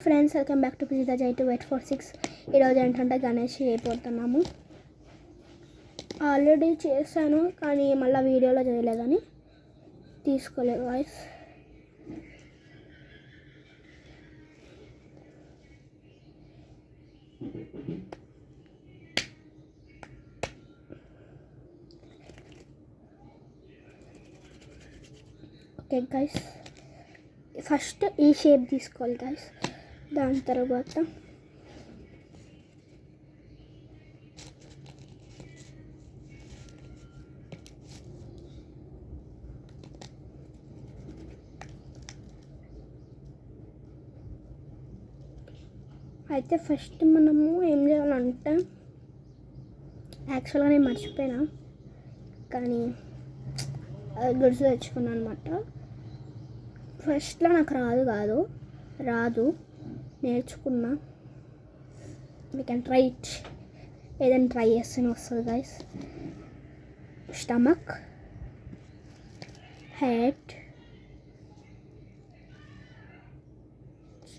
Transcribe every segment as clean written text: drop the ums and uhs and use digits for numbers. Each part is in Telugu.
Friends welcome back to pizza జైట్ 846. ఈరోజు ఏంటంటే గణేష్ అయిపోతున్నాము. ఆల్రెడీ చేశాను కానీ మళ్ళీ వీడియోలో చేయలేదని తీసుకోలేదు వాయిస్. ఓకే గైస్, ఫస్ట్ ఈ షేప్ తీసుకోవాలి గైస్. దాని తర్వాత అయితే ఫస్ట్ మనము ఏం చేయాలంటే, యాక్చువల్గా నేను మర్చిపోయినా కానీ గుర్తు తెచ్చుకున్నాను అనమాట. ఫస్ట్లో నాకు రాదు నేర్చుకున్నా. We can try it. ఏదైనా ట్రై చేస్తేనే వస్తుంది గైస్. స్టమక్, హెడ్,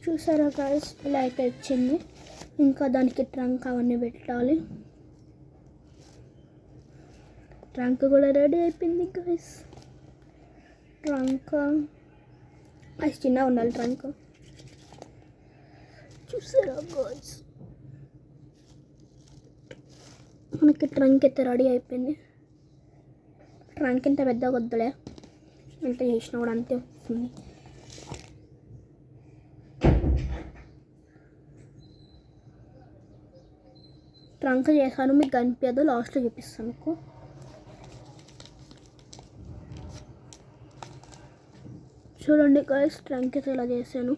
చూసారా గైస్ ఇలా అయితే వచ్చింది. ఇంకా దానికి ట్రంక్ అవన్నీ పెట్టాలి. ట్రంక్ కూడా రెడీ అయిపోయింది గైస్. ట్రంక్ అది చిన్నగా ఉండాలి. ట్రంక్ చూసారా గైస్, మనకి ట్రంక్ అయితే రెడీ అయిపోయింది. ట్రంక్ ఇంత పెద్దగా వద్దులే, ఎంత చేసినా కూడా అంతే వస్తుంది. ట్రంక్ చేశాను, మీకు కనిపించదు, లాస్ట్లో చూపిస్తాను మీకు. చూడండి గైస్, ట్రంక్ అయితే ఇలా చేశాను.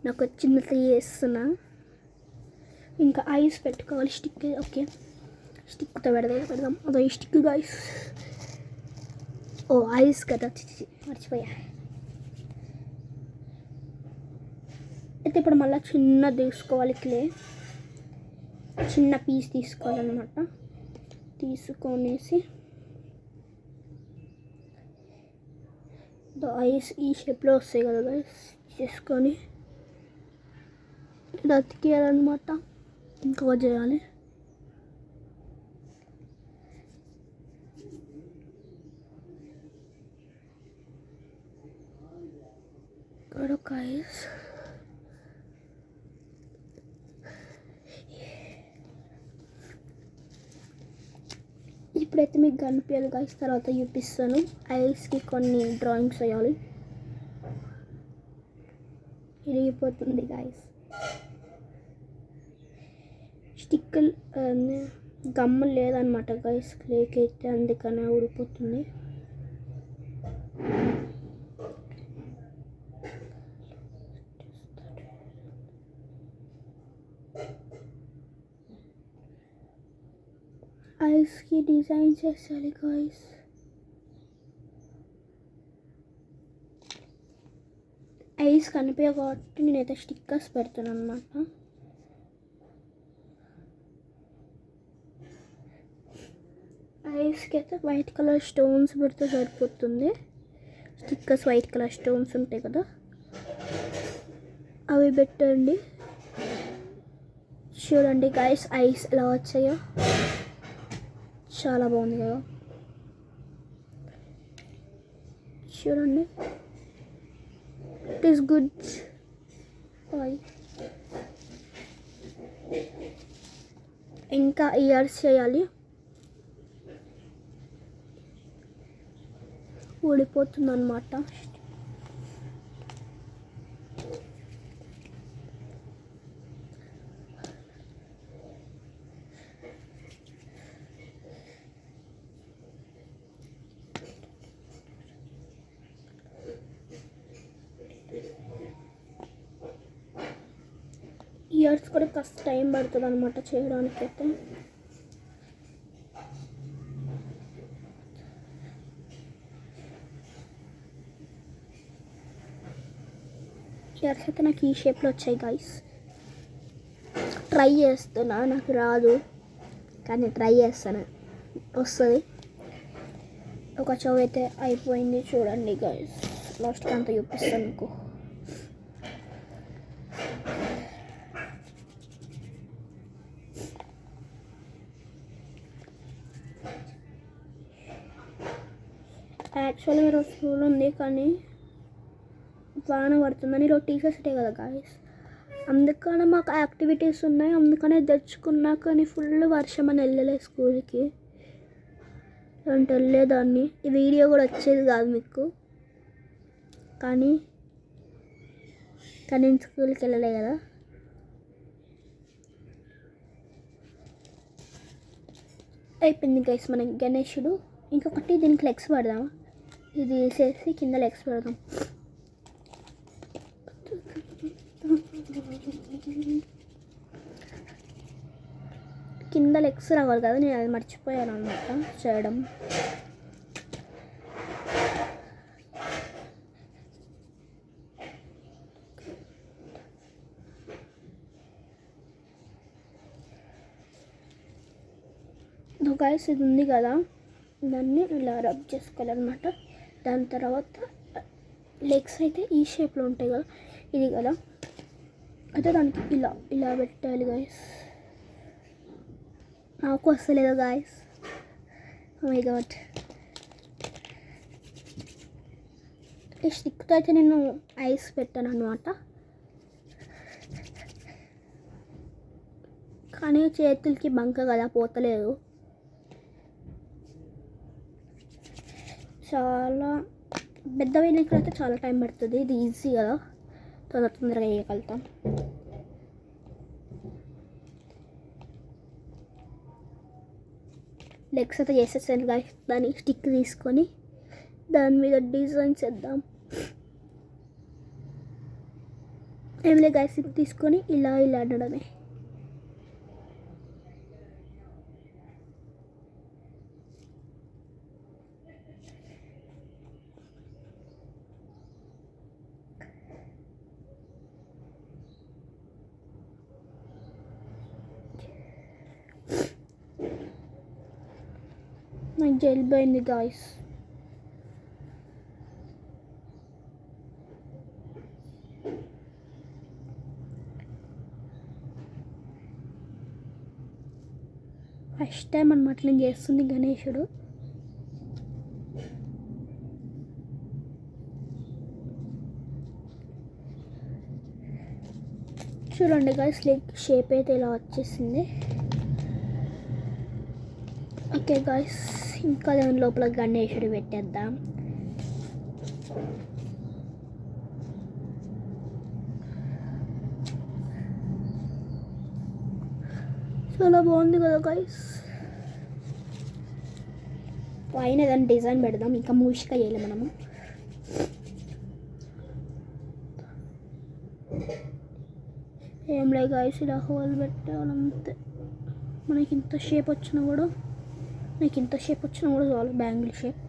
నాకు చిన్న చేస్తున్నా. ఇంకా ఐస్ పెట్టుకోవాలి. స్టిక్, ఓకే స్టిక్తో పెడదాం. అదో ఈ స్టిక్ గైస్. ఓ ఐస్ కదా, మర్చిపోయా. అయితే ఇప్పుడు మళ్ళీ చిన్న తీసుకోవాలి. క్లే చిన్న పీస్ తీసుకోవాలన్నమాట. తీసుకొనేసి ఐస్ ఈ షేప్లో వస్తాయి కదా గైస్, చేసుకొని ఇలా అతికేయాలన్నమాట. ఇంకా చేయాలి. ఇక్కడ ఒక ఐస్, ఇప్పుడైతే మీకు కనిపించదు గైస్, తర్వాత చూపిస్తాను. ఐస్కి కొన్ని డ్రాయింగ్స్ వేయాలి. ఇరిగిపోతుంది గైస్. స్టిక్కలు గమ్ము లేదనమాట గైస్ క్లేకి అయితే, అందుకనే ఊడిపోతుంది. ఐస్కి డిజైన్ చేయాలి గైస్. ఐస్ కనిపించ కాబట్టి నేనైతే స్టిక్కర్స్ పెడతాను అనమాట. ఐస్కి అయితే వైట్ కలర్ స్టోన్స్ పెడితే సరిపోతుంది. స్టిక్కర్స్ వైట్ కలర్ స్టోన్స్ ఉంటాయి కదా, అవి పెట్టండి. చూడండి గైస్, ఐస్ ఎలా వచ్చాయో, చాలా బాగుంది కదా. చూడండి, ఇట్ ఈస్ గుడ్. ఇంకా ఇయర్స్ చేయాలి. ఊడిపోతుంది అన్నమాట. ఇయర్స్ కూడా కాస్త టైం పడుతుంది అనమాట చేయడానికి. అయితే ఇయర్స్ అయితే నాకు ఈ షేప్లో వచ్చాయి గైస్. ట్రై చేస్తున్నా, నాకు రాదు కానీ ట్రై చేస్తాను, వస్తుంది. ఒక చెవు అయితే అయిపోయింది. చూడండి గైస్, లాస్ట్కి అంతా చూపిస్తాను మీకు. యాక్చువల్గా ఈరోజు స్కూల్ ఉంది కానీ వాన పడుతుందని ఈరోజు టీచర్స్ డే కదా గాయస్, అందుకనే మాకు యాక్టివిటీస్ ఉన్నాయి, అందుకనే తెచ్చుకున్నా. కానీ ఫుల్ వర్షం అని వెళ్ళలేదు స్కూల్కి, అంటే వెళ్ళేదాన్ని. ఈ వీడియో కూడా వచ్చేది కాదు మీకు, కానీ నేను స్కూల్కి వెళ్ళలే కదా. అయిపోయింది గైస్ మన గణేశుడు. ఇంకొకటి దీనికి లెగ్స్ పెడదామా, ఇది వేసేసి కింద లెగ్స్ పెడదాం. కింద లెగ్స్ రావాలి కదా, నేను అది మర్చిపోయాను అన్నమాట చేయడం. గాయస్ ఇది ఉంది కదా, దాన్ని ఇలా రబ్ చేసుకోవాలన్నమాట. దాని తర్వాత లెగ్స్ అయితే ఈ షేప్లో ఉంటాయి కదా, ఇది కదా, అయితే దానికి ఇలా ఇలా పెట్టాలి గాయస్. నాకు వస్తలేదు గాయస్, ఓ మై గాడ్. ఈ స్టిక్తో అయితే నేను ఐస్ పెట్టాను అనమాట, కానీ చేతులకి బంక కదా పోతలేదు. చాలా పెద్ద వినాయకుడు అయితే చాలా టైం పడుతుంది, ఇది ఈజీ కదా, తొందరగా వేయగలుగుతాం. లెగ్స్ అయితే చేసేసాను గాయస్. దాన్ని స్టిక్ తీసుకొని దాని మీద డిజైన్స్ వేద్దాం. ఏం లేదు గాయస్, ఇది తీసుకొని ఇలా ఇలా అనడమే. నాకు జలిపోయింది గాయస్. ఫస్ట్ టైం అనమాట నేను చేస్తుంది గణేశుడు. చూడండి గాయస్, లెగ్ షేప్ అయితే ఇలా వచ్చేసింది. ఓకే గాయస్, ఇంకా దాని లోపల గణేశుడు పెట్టేద్దాం. చాలా బాగుంది కదా గాయస్. పైన దాన్ని డిజైన్ పెడదాం, ఇంకా మూషిక చేయాలి మనము. ఏం లేదు గాయస్, ఇలా హోల్ పెట్టాలంతే. మనకి ఇంత షేప్ వచ్చినా కూడా చాలు, బ్యాంగిల్ షేప్.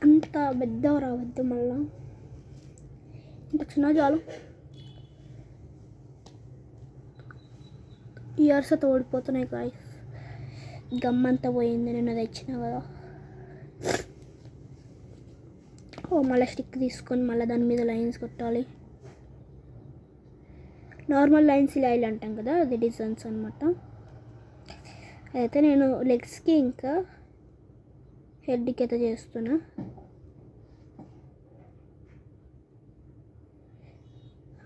అంత పెద్ద రావద్దు, మళ్ళా ఇంత చిన్న చాలు. ఇయర్స్ అయితే ఓడిపోతున్నాయి గాయస్, గమ్మంతా పోయింది నేను తెచ్చిన కదా. మళ్ళీ స్టిక్ తీసుకొని మళ్ళీ దాని మీద లైన్స్ కొట్టాలి. నార్మల్ లైన్స్ ఇలా ఇలా అంటాం కదా, అది డిజైన్స్ అనమాట. అయితే నేను లెగ్స్కి ఇంకా హెడ్కి అయితే చేస్తున్నా.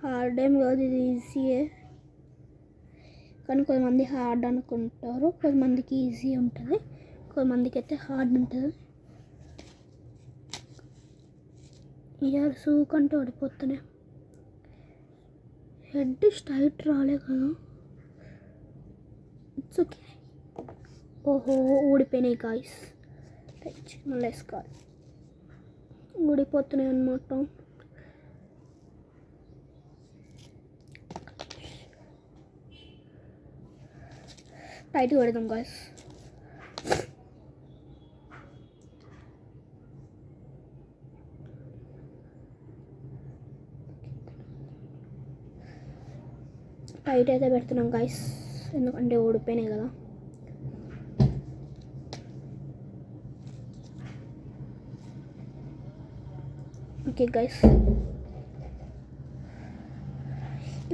హార్డ్ ఏం కాదు, ఇది ఈజీయే. కానీ కొంతమంది హార్డ్ అనుకుంటారు, కొంతమందికి ఈజీ ఉంటుంది, కొంతమందికి అయితే హార్డ్ ఉంటుంది. ఇయర్ సూకంటే ఓడిపోతున్నాయి. హెడ్ స్ట్రైట్ రాలే కదా, ఇట్స్ ఓకే. ఓహో ఊడిపోయినాయి గాయస్, మళ్ళీ వేసుకోవాలి. ఊడిపోతున్నాయి అన్నమాట. టైట్ పెడదాం గాయస్. టైట్ అయితే పెడుతున్నాం గాయస్, ఎందుకంటే ఊడిపోయినాయి కదా. ఓకే గైస్,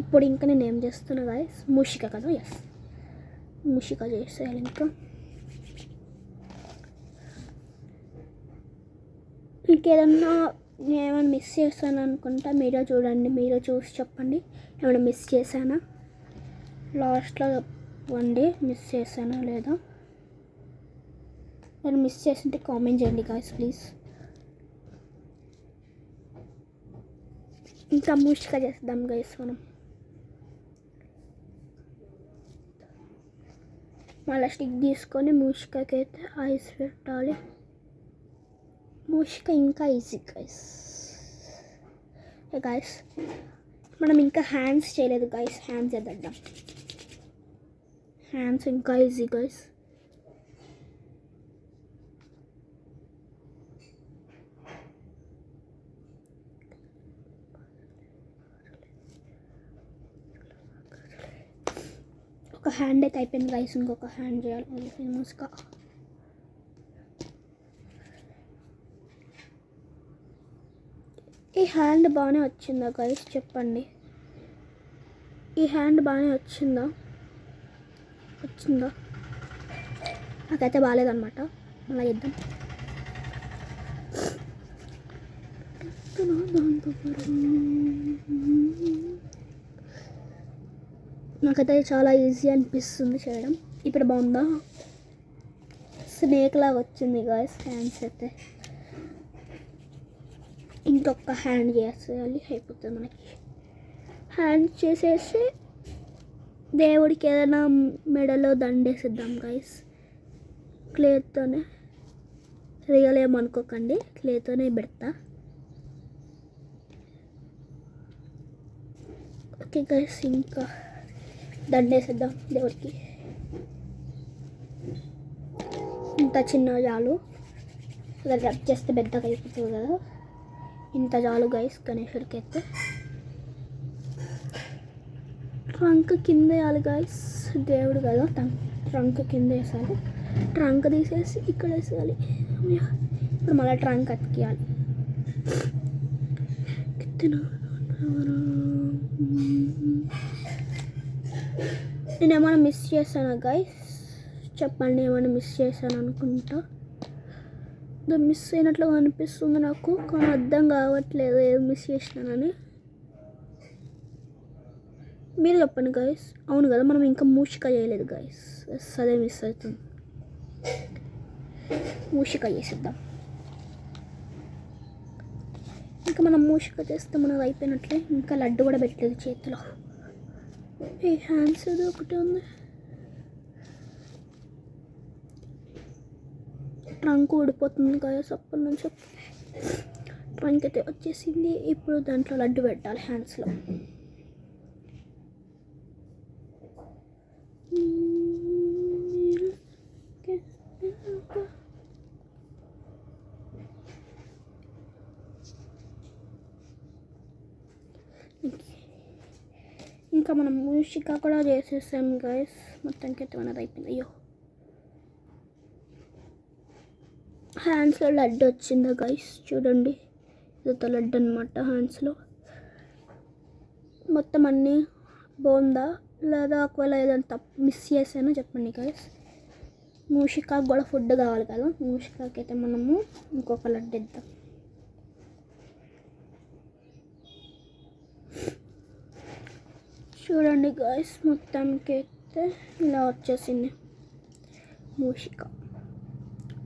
ఇప్పుడు ఇంకా నేను ఏం చేస్తున్నా గైస్, మూషిక కదా, ఎస్ మూషిక చేసేయాలి. ఇంకా ఇంకేదన్నా ఏమైనా మిస్ చేశాను అనుకుంటా మీరే చూడండి, మీరే చూసి చెప్పండి ఏమైనా మిస్ చేశానా, లాస్ట్లో చెప్పండి మిస్ చేశానా లేదా. నేను మిస్ చేసింటే కామెంట్ చేయండి గాయ్స్ ప్లీజ్. ఇంకా మూషిక చేద్దాం గైస్ మనం. మళ్ళీ స్టిక్ తీసుకొని మూషికకి అయితే ఐస్ పెట్టాలి. మూషిక ఇంకా ఈజీ గైస్. గైస్ మనం ఇంకా హ్యాండ్స్ చేయలేదు గైస్, హ్యాండ్స్ చేద్దాం. హ్యాండ్స్ ఇంకా ఈజీ గైస్. ఒక హ్యాండ్ అయితే అయిపోయింది గైస్, ఇంకొక హ్యాండ్ చేయాలి ఫేమస్గా. ఈ హ్యాండ్ బాగానే వచ్చిందా గైస్ చెప్పండి, ఈ హ్యాండ్ బాగానే వచ్చిందా నాకైతే బాగాలేదన్నమాట. మళ్ళీ ఇద్దాం. నాకైతే చాలా ఈజీ అనిపిస్తుంది చేయడం. ఇప్పుడు బాగుందా, స్నేక్ లాగా వచ్చింది గాయస్ హ్యాండ్స్ అయితే. ఇంకొక హ్యాండ్ చేసేయాలి అయిపోతుంది మనకి. హ్యాండ్ చేసేసి దేవుడికి ఏదైనా మెడలో దండేసిద్దాం గాయస్ క్లేతోనే. రియల్ ఏమనుకోకండి, క్లేతోనే పెడతా. ఓకే గైస్ ఇంకా దండేసేద్దాం దేవుడికి. ఇంత చిన్న చాలు, రబ్ చేస్తే పెద్దగా అయిపోతుంది కదా. ఇంత చాలు గైస్ గణేశుడికి అయితే. ట్రంక్ కింద వేయాలి గైస్, దేవుడు కదా ట్రంక్ కింద వేసాలి. ట్రంక్ తీసేసి ఇక్కడ వేసేయాలి. ఇప్పుడు మళ్ళీ ట్రంక్ అతికియాలి. నేను ఏమైనా మిస్ చేశానా గైస్ చెప్పండి, ఏమైనా మిస్ చేశాను అనుకుంటా. మిస్ అయినట్లుగా అనిపిస్తుంది నాకు, కానీ అర్థం కావట్లేదు ఏది మిస్ చేసినానని. మీరు చెప్పండి గైస్. అవును కదా మనం ఇంకా మూషిక చేయలేదు గైస్, అదే మిస్ అవుతుంది. మూషిక చేసేద్దాం. ఇంకా మనం మూషిక చేస్తే మనకు అయిపోయినట్లే. ఇంకా లడ్డు కూడా పెట్టలేదు చేతిలో. ఈ హ్యాండ్స్ ఏదో ఒకటి ఉంది. ట్రంక్ ఊడిపోతుంది కదా అప్పటి నుంచి. ట్రంక్ అయితే వచ్చేసింది. ఇప్పుడు దాంట్లో లడ్డు పెట్టాలి హ్యాండ్స్లో. ఇంకా మనం మూషిక కూడా చేసేసాం గైస్. మొత్తానికి అయితే మనది అయిపోయింది. అయ్యో హ్యాండ్స్లో లడ్డు వచ్చిందా గైస్ చూడండి, ఇదంతా లడ్డు అనమాట హ్యాండ్స్లో. మొత్తం అన్నీ బాగుందా లేదా, ఒకవేళ ఏదంతా మిస్ చేసానో చెప్పండి గైస్. మూషికాకు కూడా ఫుడ్ కావాలి కదా, మూషికాకి అయితే మనము ఇంకొక లడ్డు ఇద్దాం. చూడండి గాయస్ మొత్తానికి అయితే ఇలా వచ్చేసింది మూషిక.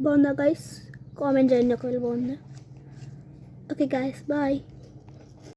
బాగుందా గాయస్, కామెంట్ చేయండి ఒకవేళ బాగుందా. Okay guys bye.